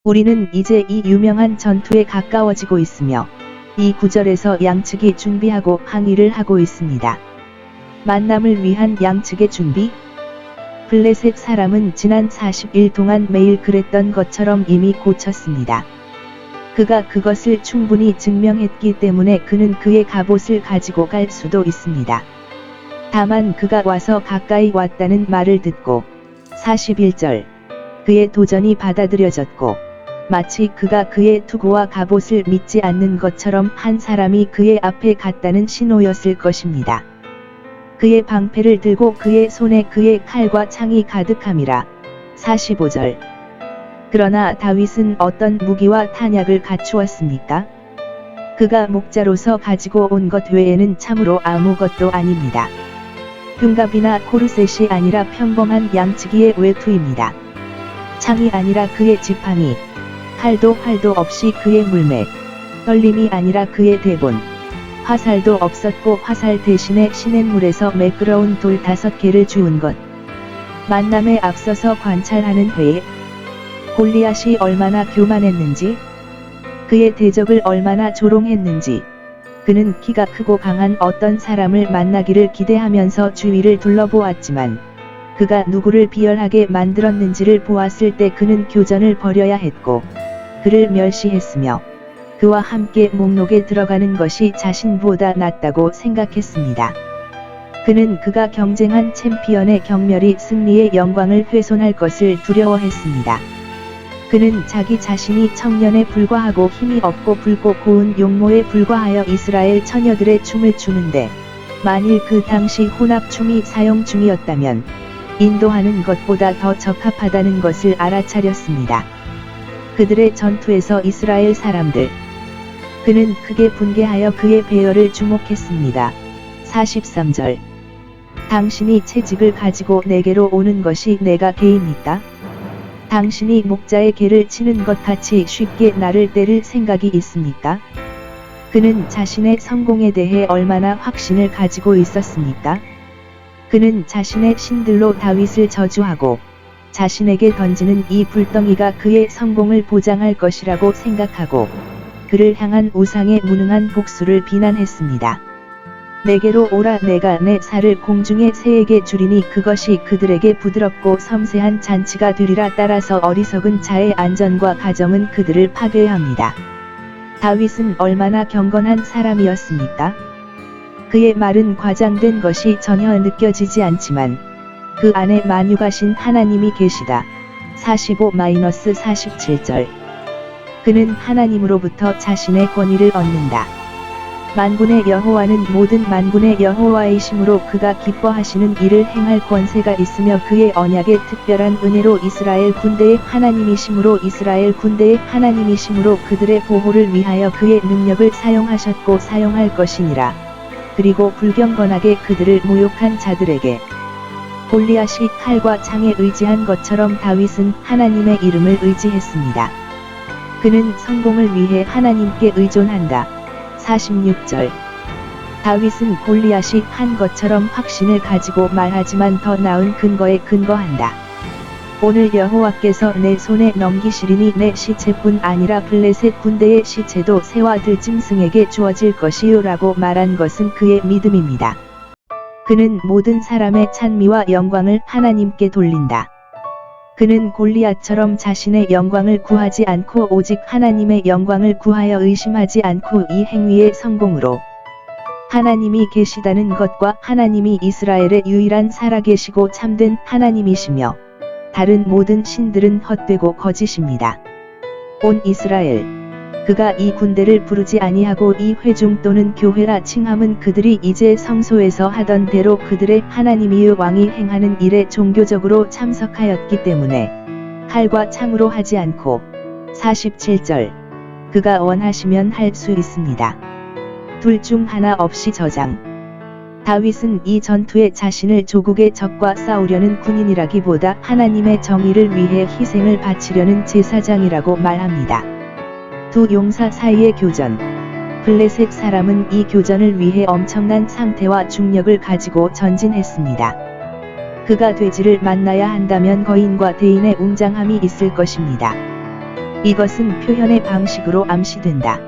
우리는 이제 이 유명한 전투에 가까워지고 있으며 이 구절에서 양측이 준비하고 항의를 하고 있습니다. 만남을 위한 양측의 준비? 블레셋 사람은 지난 40일 동안 매일 그랬던 것처럼 이미 고쳤습니다. 그가 그것을 충분히 증명했기 때문에 그는 그의 갑옷을 가지고 갈 수도 있습니다. 다만 그가 와서 가까이 왔다는 말을 듣고 41절 그의 도전이 받아들여졌고 마치 그가 그의 투구와 갑옷을 믿지 않는 것처럼 한 사람이 그의 앞에 갔다는 신호였을 것입니다. 그의 방패를 들고 그의 손에 그의 칼과 창이 가득함이라. 45절 그러나 다윗은 어떤 무기와 탄약을 갖추었습니까? 그가 목자로서 가지고 온 것 외에는 참으로 아무것도 아닙니다. 흉갑이나 코르셋이 아니라 평범한 양치기의 외투입니다. 창이 아니라 그의 지팡이, 활도 없이 그의 물매, 떨림이 아니라 그의 대본, 화살도 없었고 화살 대신에 시냇물에서 매끄러운 돌 5개를 주운 것. 만남에 앞서서 관찰하는 회의. 골리앗이 얼마나 교만했는지, 그의 대적을 얼마나 조롱했는지, 그는 키가 크고 강한 어떤 사람을 만나기를 기대하면서 주위를 둘러보았지만, 그가 누구를 비열하게 만들었는지를 보았을 때 그는 교전을 벌여야 했고, 그를 멸시했으며, 그와 함께 목록에 들어가는 것이 자신보다 낫다고 생각했습니다. 그는 그가 경쟁한 챔피언의 경멸이 승리의 영광을 훼손할 것을 두려워했습니다. 그는 자기 자신이 청년에 불과하고 힘이 없고 붉고 고운 용모에 불과하여 이스라엘 처녀들의 춤을 추는데, 만일 그 당시 혼합춤이 사용 중이었다면 인도하는 것보다 더 적합하다는 것을 알아차렸습니다. 그들의 전투에서 이스라엘 사람들. 그는 크게 분개하여 그의 배열을 주목했습니다. 43절 당신이 채찍을 가지고 내게로 오는 것이 내가 개입니까? 당신이 목자의 개를 치는 것 같이 쉽게 나를 때릴 생각이 있습니까? 그는 자신의 성공에 대해 얼마나 확신을 가지고 있었습니까? 그는 자신의 신들로 다윗을 저주하고 자신에게 던지는 이 불덩이가 그의 성공을 보장할 것이라고 생각하고 그를 향한 우상의 무능한 복수를 비난했습니다. 내게로 오라 내가 내 살을 공중의 새에게 주리니 그것이 그들에게 부드럽고 섬세한 잔치가 되리라. 따라서 어리석은 자의 안전과 가정은 그들을 파괴합니다. 다윗은 얼마나 경건한 사람이었습니까? 그의 말은 과장된 것이 전혀 느껴지지 않지만 그 안에 만유가신 하나님이 계시다. 45-47절 그는 하나님으로부터 자신의 권위를 얻는다. 만군의 여호와는 모든 만군의 여호와이심으로 그가 기뻐하시는 일을 행할 권세가 있으며 그의 언약의 특별한 은혜로 이스라엘 군대의 하나님이심으로 그들의 보호를 위하여 그의 능력을 사용하셨고 사용할 것이니라. 그리고 불경건하게 그들을 모욕한 자들에게 골리앗이 칼과 창에 의지한 것처럼 다윗은 하나님의 이름을 의지했습니다. 그는 성공을 위해 하나님께 의존한다. 46절 다윗은 골리앗이 한 것처럼 확신을 가지고 말하지만 더 나은 근거에 근거한다. 오늘 여호와께서 내 손에 넘기시리니 내 시체뿐 아니라 블레셋 군대의 시체도 새와 들짐승에게 주어질 것이요 라고 말한 것은 그의 믿음입니다. 그는 모든 사람의 찬미와 영광을 하나님께 돌린다. 그는 골리앗처럼 자신의 영광을 구하지 않고 오직 하나님의 영광을 구하여 의심하지 않고 이 행위의 성공으로 하나님이 계시다는 것과 하나님이 이스라엘의 유일한 살아계시고 참된 하나님이시며 다른 모든 신들은 헛되고 거짓입니다. 온 이스라엘 그가 이 군대를 부르지 아니하고 이 회중 또는 교회라 칭함은 그들이 이제 성소에서 하던 대로 그들의 하나님이여 왕이 행하는 일에 종교적으로 참석하였기 때문에 칼과 창으로 하지 않고 47절 그가 원하시면 할 수 있습니다. 둘 중 하나 없이 저장. 다윗은 이 전투에 자신을 조국의 적과 싸우려는 군인이라기보다 하나님의 정의를 위해 희생을 바치려는 제사장이라고 말합니다. 두 용사 사이의 교전. 블레셋 사람은 이 교전을 위해 엄청난 상태와 중력을 가지고 전진했습니다. 그가 돼지를 만나야 한다면 거인과 대인의 웅장함이 있을 것입니다. 이것은 표현의 방식으로 암시된다.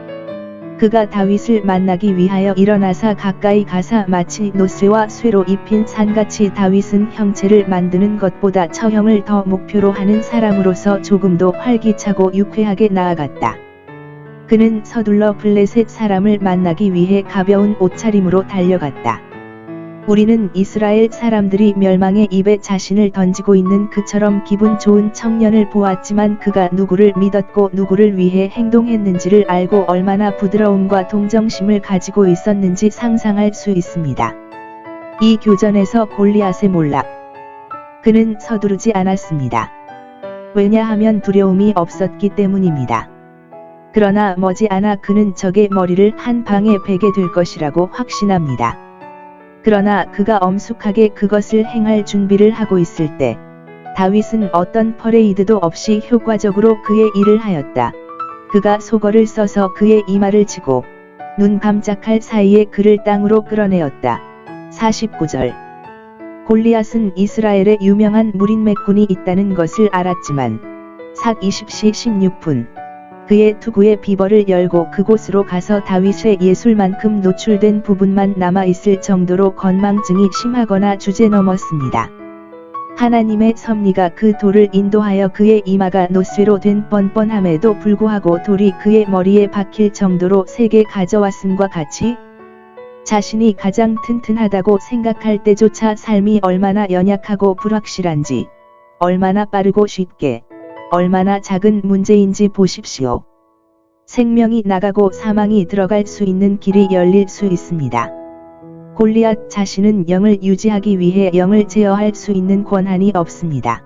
그가 다윗을 만나기 위하여 일어나사 가까이 가사 마치 노쇠와 쇠로 입힌 산같이 다윗은 형체를 만드는 것보다 처형을 더 목표로 하는 사람으로서 조금도 활기차고 유쾌하게 나아갔다. 그는 서둘러 블레셋 사람을 만나기 위해 가벼운 옷차림으로 달려갔다. 우리는 이스라엘 사람들이 멸망의 입에 자신을 던지고 있는 그처럼 기분 좋은 청년을 보았지만 그가 누구를 믿었고 누구를 위해 행동했는지를 알고 얼마나 부드러움과 동정심을 가지고 있었는지 상상할 수 있습니다. 이 교전에서 골리앗의 몰락. 그는 서두르지 않았습니다. 왜냐하면 두려움이 없었기 때문입니다. 그러나 머지않아 그는 적의 머리를 한 방에 베게 될 것이라고 확신합니다. 그러나 그가 엄숙하게 그것을 행할 준비를 하고 있을 때 다윗은 어떤 퍼레이드도 없이 효과적으로 그의 일을 하였다. 그가 소거를 써서 그의 이마를 치고 눈 깜짝할 사이에 그를 땅으로 끌어내었다. 49절. 골리앗은 이스라엘에 유명한 무린맥군이 있다는 것을 알았지만 삭 20시 16분 그의 투구의 비버를 열고 그곳으로 가서 다윗의 예술만큼 노출된 부분만 남아있을 정도로 건망증이 심하거나 주제넘었습니다. 하나님의 섭리가 그 돌을 인도하여 그의 이마가 노쇠로 된 뻔뻔함에도 불구하고 돌이 그의 머리에 박힐 정도로 세게 가져왔음과 같이 자신이 가장 튼튼하다고 생각할 때조차 삶이 얼마나 연약하고 불확실한지, 얼마나 빠르고 쉽게, 얼마나 작은 문제인지 보십시오. 생명이 나가고 사망이 들어갈 수 있는 길이 열릴 수 있습니다. 골리앗 자신은 영을 유지하기 위해 영을 제어할 수 있는 권한이 없습니다.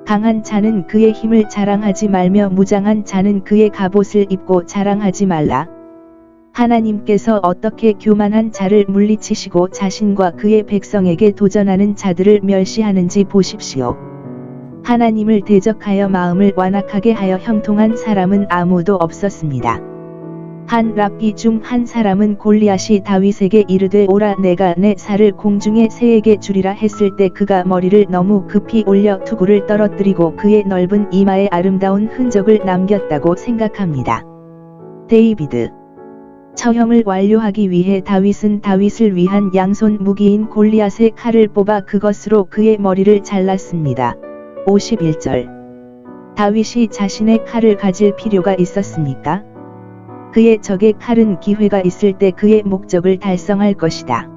강한 자는 그의 힘을 자랑하지 말며 무장한 자는 그의 갑옷을 입고 자랑하지 말라. 하나님께서 어떻게 교만한 자를 물리치시고 자신과 그의 백성에게 도전하는 자들을 멸시하는지 보십시오. 하나님을 대적하여 마음을 완악하게 하여 형통한 사람은 아무도 없었습니다. 한 랍비 중 한 사람은 골리앗이 다윗에게 이르되 오라 내가 내 살을 공중의 새에게 주리라 했을 때 그가 머리를 너무 급히 올려 투구를 떨어뜨리고 그의 넓은 이마에 아름다운 흔적을 남겼다고 생각합니다. 데이비드. 처형을 완료하기 위해 다윗은 다윗을 위한 양손 무기인 골리앗의 칼을 뽑아 그것으로 그의 머리를 잘랐습니다. 51절. 다윗이 자신의 칼을 가질 필요가 있었습니까? 그의 적의 칼은 기회가 있을 때 그의 목적을 달성할 것이다.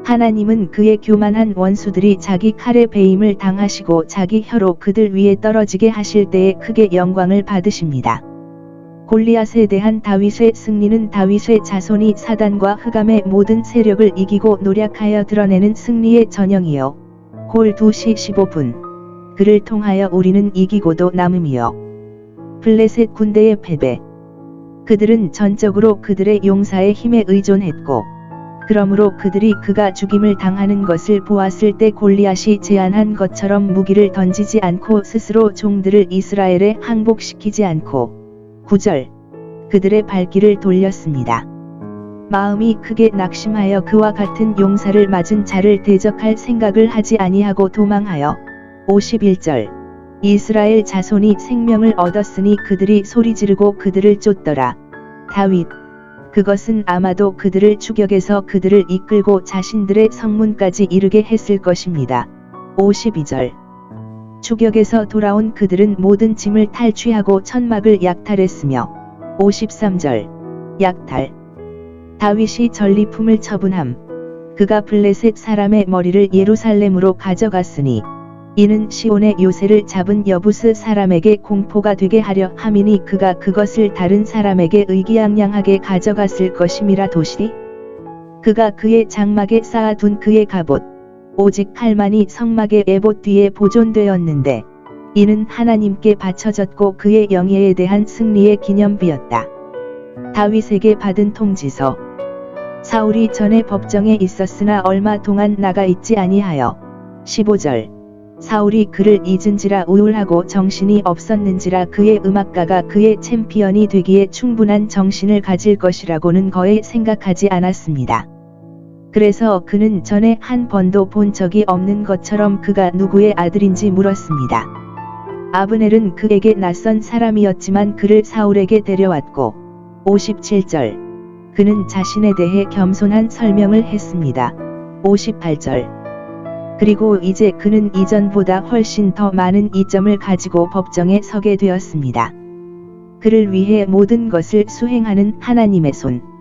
하나님은 그의 교만한 원수들이 자기 칼에 배임을 당하시고 자기 혀로 그들 위에 떨어지게 하실 때에 크게 영광을 받으십니다. 골리앗에 대한 다윗의 승리는 다윗의 자손이 사단과 흑암의 모든 세력을 이기고 노력하여 드러내는 승리의 전형이요. 골 2시 15분. 그를 통하여 우리는 이기고도 남음이요. 블레셋 군대의 패배. 그들은 전적으로 그들의 용사의 힘에 의존했고, 그러므로 그들이 그가 죽임을 당하는 것을 보았을 때 골리앗이 제안한 것처럼 무기를 던지지 않고 스스로 종들을 이스라엘에 항복시키지 않고 9절. 그들의 발길을 돌렸습니다. 마음이 크게 낙심하여 그와 같은 용사를 맞은 자를 대적할 생각을 하지 아니하고 도망하여 51절. 이스라엘 자손이 생명을 얻었으니 그들이 소리지르고 그들을 쫓더라. 다윗. 그것은 아마도 그들을 추격해서 그들을 이끌고 자신들의 성문까지 이르게 했을 것입니다. 52절. 추격에서 돌아온 그들은 모든 짐을 탈취하고 천막을 약탈했으며 53절. 약탈. 다윗이 전리품을 처분함. 그가 블레셋 사람의 머리를 예루살렘으로 가져갔으니 이는 시온의 요새를 잡은 여부스 사람에게 공포가 되게 하려 함이니 그가 그것을 다른 사람에게 의기양양하게 가져갔을 것임이라 도시리. 그가 그의 장막에 쌓아둔 그의 갑옷 오직 칼만이 성막의 에봇 뒤에 보존되었는데 이는 하나님께 바쳐졌고 그의 영예에 대한 승리의 기념비였다. 다윗에게 받은 통지서. 사울이 전에 법정에 있었으나 얼마 동안 나가 있지 아니하여 15절. 사울이 그를 잊은지라 우울하고 정신이 없었는지라 그의 음악가가 그의 챔피언이 되기에 충분한 정신을 가질 것이라고는 거의 생각하지 않았습니다. 그래서 그는 전에 한 번도 본 적이 없는 것처럼 그가 누구의 아들인지 물었습니다. 아브넬은 그에게 낯선 사람이었지만 그를 사울에게 데려왔고 57절. 그는 자신에 대해 겸손한 설명을 했습니다. 58절. 그리고 이제 그는 이전보다 훨씬 더 많은 이점을 가지고 법정에 서게 되었습니다. 그를 위해 모든 것을 수행하는 하나님의 손.